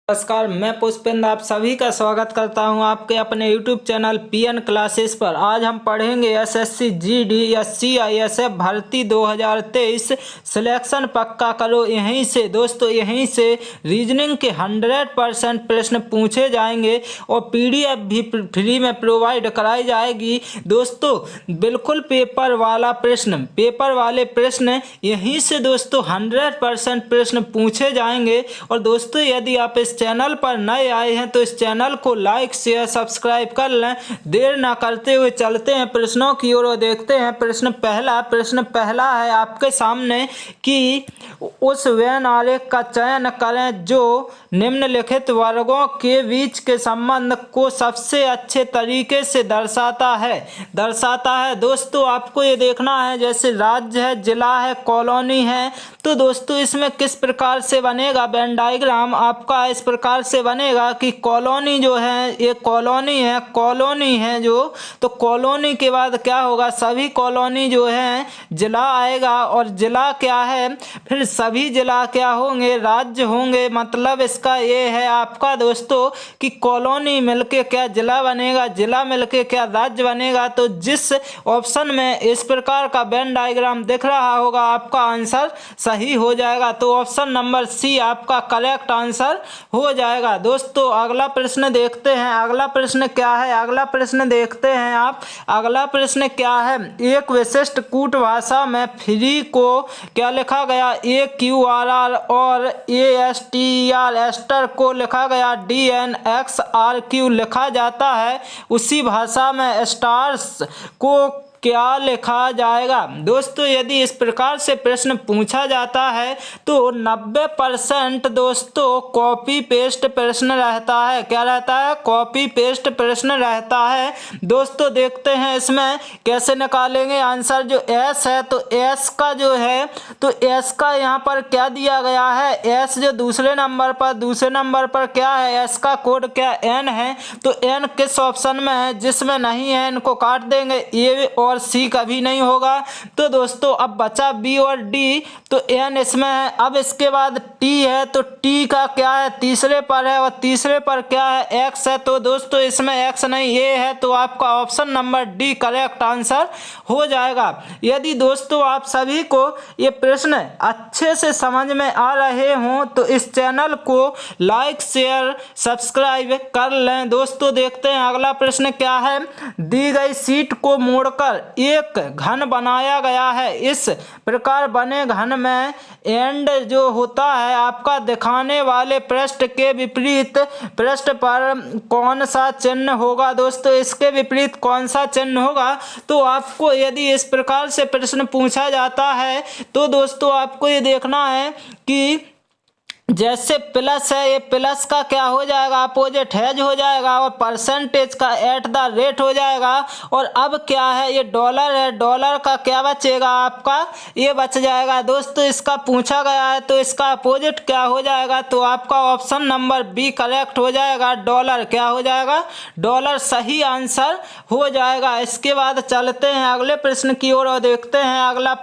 नमस्कार, मैं पुष्पेंद्र आप सभी का स्वागत करता हूं आपके अपने YouTube चैनल पीएन क्लासेस पर। आज हम पढ़ेंगे एसएससी जीडी या सीआईएसएफ भर्ती 2023 सिलेक्शन पक्का करो। यहीं से दोस्तों रीजनिंग के 100% प्रश्न पूछे जाएंगे और पीडीएफ भी फ्री में प्रोवाइड कराई जाएगी। दोस्तों बिल्कुल पेपर वाले प्रश्न यहीं से दोस्तों 100% प्रश्न पूछे जाएंगे। और दोस्तों यदि आप इस चैनल पर नए आए हैं तो इस चैनल को लाइक शेयर सब्सक्राइब कर लें। देर ना करते हुए चलते हैं प्रश्नों की ओर और देखते हैं प्रश्न पहला है आपके सामने कि उस वेन आरेख का चयन करें जो निम्नलिखित वर्गों के बीच के संबंध को सबसे अच्छे तरीके से दर्शाता है। दोस्तों आपको ये देखना है, जैसे राज्य है, जिला है, कॉलोनी है, तो दोस्तों इसमें किस प्रकार से बनेगा वेन डायग्राम आपका इस प्रकार से बनेगा कि कॉलोनी जो है ये कॉलोनी है जो, तो कॉलोनी के बाद क्या होगा, सभी कॉलोनी जो है जिला आएगा और जिला क्या है, फिर सभी जिला क्या होंगे, राज्य होंगे। मतलब इसका ये है आपका दोस्तों कि कॉलोनी मिलके क्या जिला बनेगा, जिला मिलके क्या राज्य बनेगा। तो जिस ऑप्शन में इस प्रकार का वेन डायग्राम दिख रहा होगा आपका आंसर सही हो जाएगा। तो ऑप्शन नंबर सी आपका करेक्ट आंसर हो जाएगा। दोस्तों अगला प्रश्न देखते हैं, अगला प्रश्न क्या है, अगला प्रश्न देखते हैं आप। अगला प्रश्न क्या है, एक विशिष्ट कूट भाषा में फ्री को क्या लिखा गया, AQRR और ASTER एस्टर को लिखा गया DNXRQ लिखा जाता है। उसी भाषा में स्टार्स को क्या लिखा जाएगा। दोस्तों यदि इस प्रकार से प्रश्न पूछा जाता है तो 90% दोस्तों कॉपी पेस्ट प्रश्न रहता है। क्या रहता है, कॉपी पेस्ट प्रश्न रहता है। दोस्तों देखते हैं इसमें कैसे निकालेंगे आंसर। जो एस है तो एस का जो है तो एस का यहाँ पर क्या दिया गया है, एस जो दूसरे नंबर पर क्या है, एस का कोड क्या एन है। तो एन किस ऑप्शन में है, जिसमें नहीं है इनको काट देंगे, ए और सी कभी नहीं होगा। तो दोस्तों अब बचा बी और डी, तो एन इसमें है। अब इसके बाद टी है तो टी का क्या है, तीसरे पर है और तीसरे पर क्या है, एक्स है। तो दोस्तों इसमें एक्स नहीं ए है, तो आपका option number D correct answer हो जाएगा। यदि दोस्तों आप सभी को ये प्रश्न अच्छे से समझ में आ रहे हों तो इस चैनल को लाइक शेयर सब्सक्राइब कर लें। दोस्तों देखते हैं अगला प्रश्न क्या है, दी गई सीट को मोड़कर एक घन बनाया गया है। इस प्रकार बने घन में एंड जो होता है आपका दिखाने वाले पृष्ठ के विपरीत पृष्ठ पर कौन सा चिन्ह होगा। दोस्तों इसके विपरीत कौन सा चिन्ह होगा, तो आपको यदि इस प्रकार से प्रश्न पूछा जाता है तो दोस्तों आपको ये देखना है कि जैसे प्लस है, ये प्लस का क्या हो जाएगा, अपोजिट हैज हो जाएगा और परसेंटेज का एट द रेट हो जाएगा। और अब क्या है, ये डॉलर है, डॉलर का क्या बचेगा आपका, ये बच जाएगा। दोस्तों इसका पूछा गया है तो इसका अपोजिट क्या हो जाएगा, तो आपका ऑप्शन नंबर बी करेक्ट हो जाएगा। डॉलर क्या हो जाएगा, डॉलर सही आंसर हो जाएगा। इसके बाद चलते हैं अगले प्रश्न की ओर और देखते हैं अगला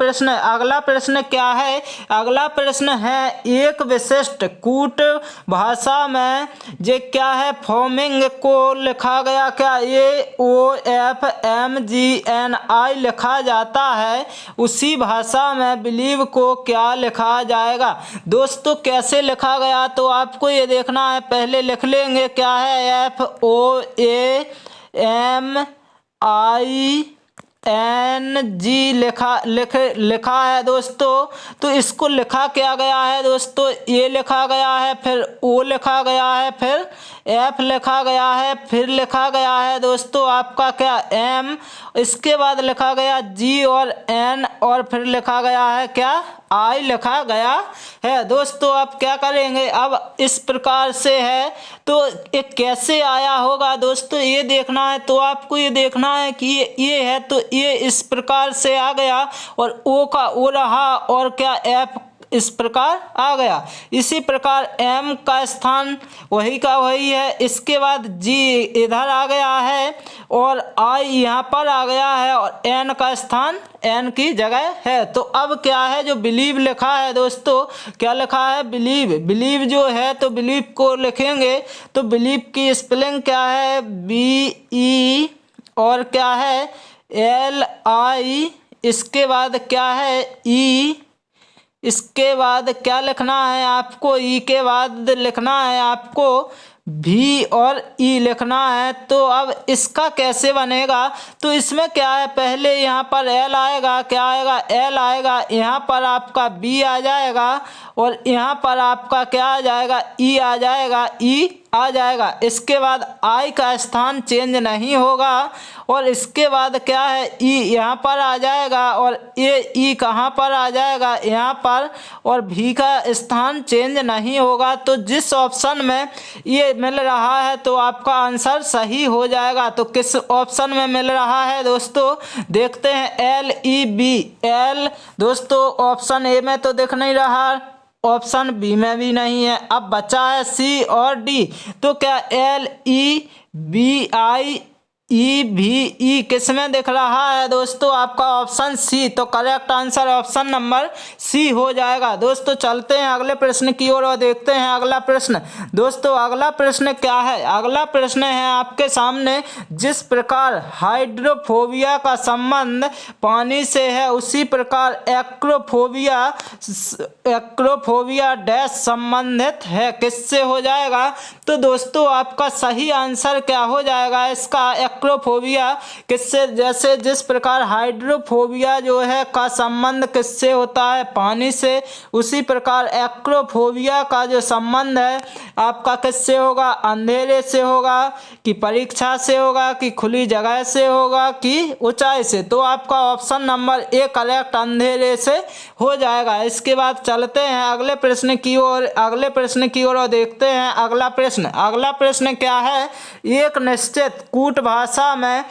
प्रश्न क्या है। अगला प्रश्न है, एक विशिष्ट कूट भाषा में जे क्या है, फॉर्मिंग को लिखा गया क्या, AOFMGNI लिखा जाता है। उसी भाषा में बिलीव को क्या लिखा जाएगा। दोस्तों कैसे लिखा गया, तो आपको ये देखना है, पहले लिख लेंगे क्या है, FOAMING लिखा है दोस्तों। तो इसको लिखा क्या गया है दोस्तों, ये लिखा गया है, फिर ओ लिखा गया है, फिर एफ लिखा गया है, फिर लिखा गया है दोस्तों आपका क्या एम, इसके बाद लिखा गया जी और एन और फिर लिखा गया है क्या आई लिखा गया है। दोस्तों आप क्या करेंगे, अब इस प्रकार से है तो ये कैसे आया होगा दोस्तों ये देखना है। तो आपको ये देखना है कि ये है तो ये इस प्रकार से आ गया और ओ का ओ रहा और क्या एफ इस प्रकार आ गया। इसी प्रकार M का स्थान वही का वही है। इसके बाद G इधर आ गया है और I यहाँ पर आ गया है और N का स्थान N की जगह है। तो अब क्या है, जो बिलीव लिखा है दोस्तों, क्या लिखा है, बिलीव। बिलीव जो है तो बिलीव को लिखेंगे तो बिलीव की स्पेलिंग क्या है, BE और क्या है LI, इसके बाद क्या है E, इसके बाद क्या लिखना है आपको, ई के बाद लिखना है आपको भी और ई लिखना है। तो अब इसका कैसे बनेगा, तो इसमें क्या है, पहले यहाँ पर एल आएगा, क्या आएगा, एल आएगा, यहाँ पर आपका बी आ जाएगा और यहाँ पर आपका क्या आ जाएगा, ई आ जाएगा, ई आ जाएगा। इसके बाद आई का स्थान चेंज नहीं होगा और इसके बाद क्या है, ई यहाँ पर आ जाएगा और ये ई कहाँ पर आ जाएगा, यहाँ पर, और भी का स्थान चेंज नहीं होगा। तो जिस ऑप्शन में ये मिल रहा है तो आपका आंसर सही हो जाएगा। तो किस ऑप्शन में मिल रहा है दोस्तों, देखते हैं, LEB। एल दोस्तों ऑप्शन ए में तो दिख नहीं रहा, ऑप्शन बी में भी नहीं है। अब बचा है सी और डी। तो क्या LEBIEVE किस में दिख रहा है दोस्तों, आपका ऑप्शन सी। तो correct answer option number C हो जाएगा। दोस्तों चलते हैं अगले प्रश्न की ओर और देखते हैं अगला प्रश्न। दोस्तों अगला प्रश्न क्या है, अगला प्रश्न है आपके सामने, जिस प्रकार हाइड्रोफोबिया का संबंध पानी से है उसी प्रकार एक्रोफोबिया डैश संबंधित है, किससे हो जाएगा। तो दोस्तों आपका सही आंसर क्या हो जाएगा इसका, एक्रोफोबिया किससे, जैसे जिस प्रकार हाइड्रोफोबिया जो है का संबंध किससे होता है, पानी से, उसी प्रकार एक्रोफोबिया का जो संबंध है आपका किससे होगा, अंधेरे से होगा कि परीक्षा से होगा कि खुली जगह से होगा कि ऊंचाई से। तो आपका ऑप्शन नंबर ए करेक्ट अंधेरे से हो जाएगा। इसके बाद चलते हैं अगले प्रश्न की ओर, अगले प्रश्न की ओर और देखते हैं अगला प्रश्न। अगला प्रश्न क्या है, एक निश्चित कूट भाषा में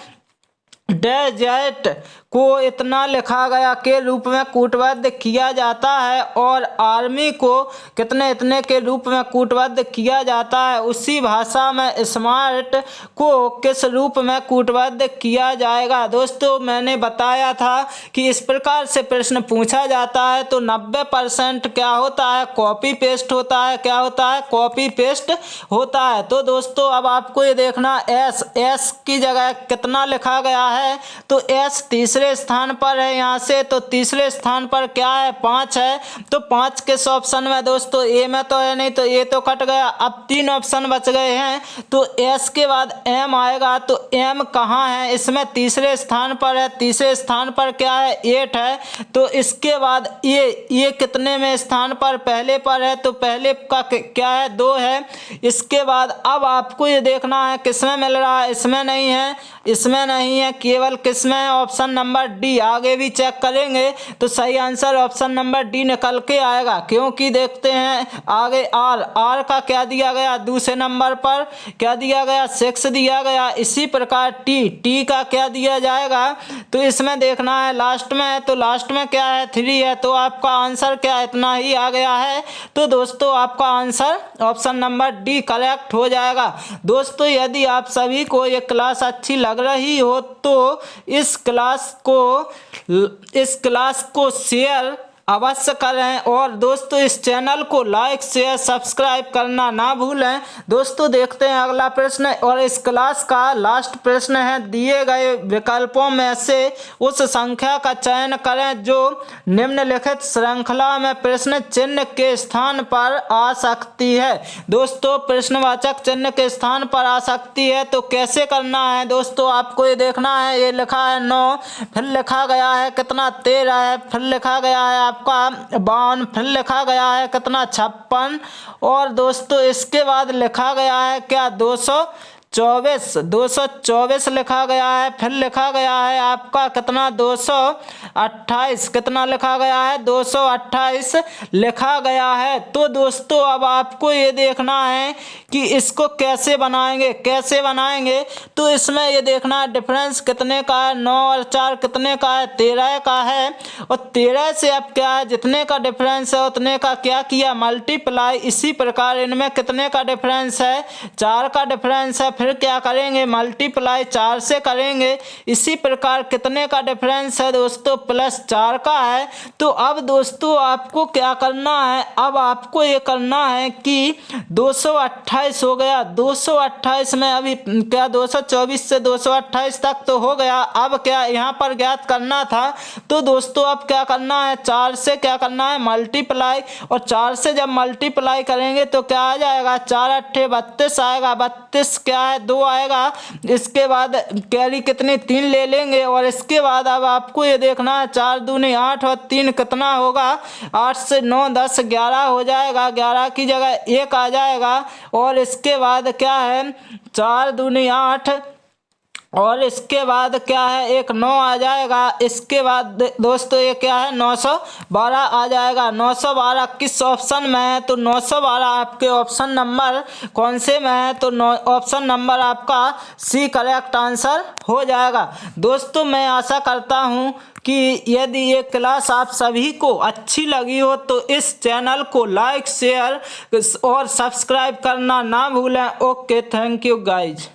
डेजर्ट को इतना लिखा गया के रूप में कूटबद्ध किया जाता है और आर्मी को कितने इतने के रूप में कूटबद्ध किया जाता है। उसी भाषा में स्मार्ट को किस रूप में कूटबद्ध किया जाएगा। दोस्तों मैंने बताया था कि इस प्रकार से प्रश्न पूछा जाता है तो 90% क्या होता है, कॉपी पेस्ट होता है, क्या होता है, कॉपी पेस्ट होता है। तो दोस्तों अब आपको ये देखना, एस की जगह कितना लिखा गया है, तो एस तीसरे स्थान पर है यहाँ से, तो तीसरे स्थान पर क्या है, 5 है। तो 5 किस ऑप्शन में दोस्तों, ए में तो है नहीं, तो ए तो कट गया। अब 3 ऑप्शन बच गए हैं, तो एस के बाद एम आएगा, तो एम कहाँ है, इसमें तीसरे स्थान पर है, तीसरे स्थान पर क्या है, 8 है। तो इसके बाद ये कितने में स्थान पर, पहले पर है, तो पहले का क्या है, 2 है। इसके बाद अब आपको ये देखना है किसमें मिल रहा है, इसमें नहीं है, इसमें नहीं है, केवल किसमें है, ऑप्शन नंबर डी। आगे भी चेक करेंगे तो सही आंसर ऑप्शन नंबर डी निकल के आएगा, क्योंकि देखते हैं आगे आर का क्या दिया गया, दूसरे नंबर पर क्या दिया गया, 6 दिया गया। इसी प्रकार टी का क्या दिया जाएगा, तो इसमें देखना है लास्ट में है, तो लास्ट में क्या है, 3 है। तो आपका आंसर क्या इतना ही आ गया है। तो दोस्तों आपका answer option number D correct हो जाएगा। दोस्तों यदि आप सभी को ये क्लास अच्छी लग रही हो तो इस क्लास को शेयर अवश्य करें और दोस्तों इस चैनल को लाइक शेयर सब्सक्राइब करना ना भूलें। दोस्तों देखते हैं अगला प्रश्न और इस क्लास का लास्ट प्रश्न है, दिए गए विकल्पों में से उस संख्या का चयन करें जो निम्नलिखित श्रृंखला में प्रश्न चिन्ह के स्थान पर आ सकती है। दोस्तों प्रश्नवाचक चिन्ह के स्थान पर आ सकती है तो कैसे करना है दोस्तों, आपको ये देखना है, ये लिखा है 9, फिर लिखा गया है कितना 13 है, फिर लिखा गया है आपका 52, फिर लिखा गया है कितना 56 और दोस्तों इसके बाद लिखा गया है क्या 224 लिखा गया है। फिर लिखा गया है आपका कितना 228, कितना लिखा गया है 228 लिखा गया है। तो दोस्तों अब आपको ये देखना है कि इसको कैसे बनाएंगे। तो इसमें ये देखना है डिफरेंस कितने का है, 9 और 4 कितने का है, 13 का है। और 13 से अब क्या है, जितने का डिफरेंस है उतने का क्या किया, मल्टीप्लाई। इसी प्रकार इनमें कितने का डिफरेंस है, 4 का डिफरेंस है। फिर क्या करेंगे, मल्टीप्लाई 4 से करेंगे। इसी प्रकार कितने का डिफरेंस है दोस्तों, +4 का है। तो अब दोस्तों आपको क्या करना है, अब आपको ये करना है कि 228 हो गया। 228 में अभी क्या 224 से 228 तक तो हो गया। अब क्या यहाँ पर ज्ञात करना था। तो दोस्तों अब क्या करना है, 4 से क्या करना है, मल्टीप्लाई। और 4 से जब मल्टीप्लाई करेंगे तो क्या आ जाएगा, 4 8 32 आएगा। 32 क्या है, 2 आएगा। इसके बाद कैरी कितनी, 3 ले लेंगे। और इसके बाद अब आपको ये देखना है 4 दूनी 8 और 3 कितना होगा, 8 से 9 10 11 हो जाएगा। 11 की जगह 1 आ जाएगा। और इसके बाद क्या है, 4 दूनी 8 और इसके बाद क्या है, 1 9 आ जाएगा। इसके बाद दोस्तों ये क्या है, 912 आ जाएगा। 912 किस ऑप्शन में है, तो 912 आपके ऑप्शन नंबर कौन से में है, तो ऑप्शन नंबर आपका सी करेक्ट आंसर हो जाएगा। दोस्तों मैं आशा करता हूँ कि यदि ये क्लास आप सभी को अच्छी लगी हो तो इस चैनल को लाइक शेयर और सब्सक्राइब करना ना भूलें। Okay, thank you guys.